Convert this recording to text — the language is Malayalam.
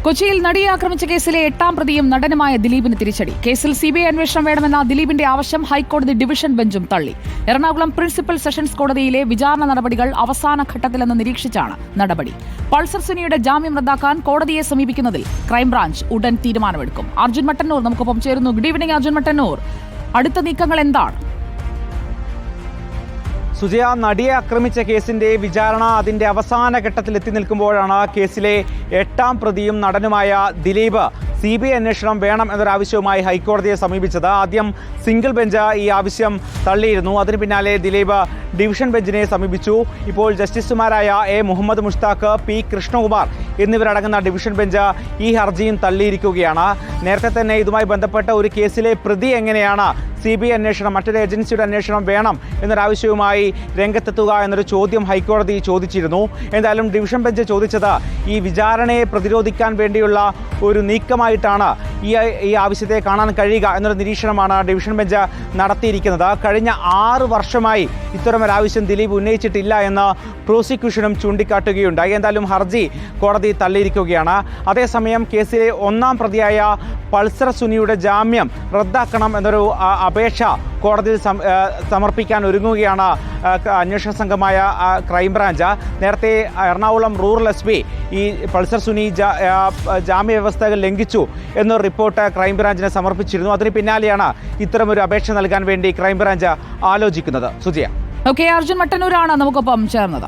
കൊച്ചിയിൽ നടിയെ ആക്രമിച്ച കേസിലെ 8ാം പ്രതിയും നടനുമായ ദിലീപിന് തിരിച്ചടി. കേസിൽ സിബിഐ അന്വേഷണം വേണമെന്ന ദിലീപിന്റെ ആവശ്യം ഹൈക്കോടതി ഡിവിഷൻ ബെഞ്ചും തള്ളി. എറണാകുളം പ്രിൻസിപ്പൽ സെഷൻസ് കോടതിയിലെ വിചാരണ നടപടികൾ അവസാന ഘട്ടത്തിലെന്ന് നിരീക്ഷിച്ചാണ് നടപടി. പൾസർ സുനിയുടെ ജാമ്യം റദ്ദാക്കാൻ കോടതിയെ സമീപിക്കുന്നതിൽ ക്രൈംബ്രാഞ്ച് ഉടൻ തീരുമാനമെടുക്കും. അർജുൻ മട്ടന്നൂർ നമുക്കൊപ്പം ചേരുന്നു. Good evening Arjun Mattannur. അടുത്ത നീക്കങ്ങൾ എന്താണ്? സുജയ, നടിയെ ആക്രമിച്ച കേസിന്റെ വിചാരണ അതിന്റെ അവസാന ഘട്ടത്തിൽ എത്തി നിൽക്കുമ്പോഴാണ് കേസിലെ 8ാം പ്രതിയും നടനുമായ ദിലീപ് സിബിഐ അന്വേഷണം വേണം എന്നൊരാവശ്യവുമായി ഹൈക്കോടതിയെ സമീപിച്ചത്. ആദ്യം സിംഗിൾ ബെഞ്ച് ഈ ആവശ്യം തള്ളിയിരുന്നു. അതിന് പിന്നാലെ ദിലീപ് ഡിവിഷൻ ബെഞ്ചിനെ സമീപിച്ചു. ഇപ്പോൾ ജസ്റ്റിസുമാരായ എ മുഹമ്മദ് മുഷ്താഖ്, പി കൃഷ്ണകുമാർ എന്നിവരടങ്ങുന്ന ഡിവിഷൻ ബെഞ്ച് ഈ ഹർജിയും തള്ളിയിരിക്കുകയാണ്. നേരത്തെ തന്നെ ഇതുമായി ബന്ധപ്പെട്ട ഒരു കേസിലെ പ്രതി എങ്ങനെയാണ് സിബിഐ അന്വേഷണം, മറ്റൊരു ഏജൻസിയുടെ അന്വേഷണം വേണം എന്നൊരാവശ്യവുമായി രംഗത്തെത്തുക എന്നൊരു ചോദ്യം ഹൈക്കോടതി ചോദിച്ചിരുന്നു. എന്തായാലും ഡിവിഷൻ ബെഞ്ച് ചോദിച്ചത് ഈ വിചാരണയെ പ്രതിരോധിക്കാൻ വേണ്ടിയുള്ള ഒരു നീക്കമായിട്ടാണ് ഈ ആവശ്യത്തെ കാണാൻ കഴിയുക എന്നൊരു നിരീക്ഷണമാണ് ഡിവിഷൻ ബെഞ്ച് നടത്തിയിരിക്കുന്നത്. കഴിഞ്ഞ 6 വർഷമായി ഇത്തരമൊരാവശ്യം ദിലീപ് ഉന്നയിച്ചിട്ടില്ല എന്ന് പ്രോസിക്യൂഷനും ചൂണ്ടിക്കാട്ടുകയുണ്ടായി. എന്തായാലും ഹർജി കോടതി തള്ളിയിരിക്കുകയാണ്. അതേസമയം കേസിലെ 1ാം പ്രതിയായ പൾസർ സുനിയുടെ ജാമ്യം റദ്ദാക്കണം എന്നൊരു അപേക്ഷ കോടതിയിൽ സമർപ്പിക്കാൻ ഒരുങ്ങുകയാണ് അന്വേഷണ സംഘമായ ക്രൈംബ്രാഞ്ച്. നേരത്തെ എറണാകുളം റൂറൽ SP ഈ പൾസർ സുനി ജാമ്യ വ്യവസ്ഥകൾ ലംഘിച്ചു എന്നൊരു റിപ്പോർട്ട് ക്രൈംബ്രാഞ്ചിന് സമർപ്പിച്ചിരുന്നു. അതിന് പിന്നാലെയാണ് ഇത്തരമൊരു അപേക്ഷ നൽകാൻ വേണ്ടി ക്രൈംബ്രാഞ്ച് ആലോചിക്കുന്നത്. സുജയ. ഓക്കെ, അർജുൻ മട്ടന്നൂരാണ് നമുക്കൊപ്പം ചേർന്നത്.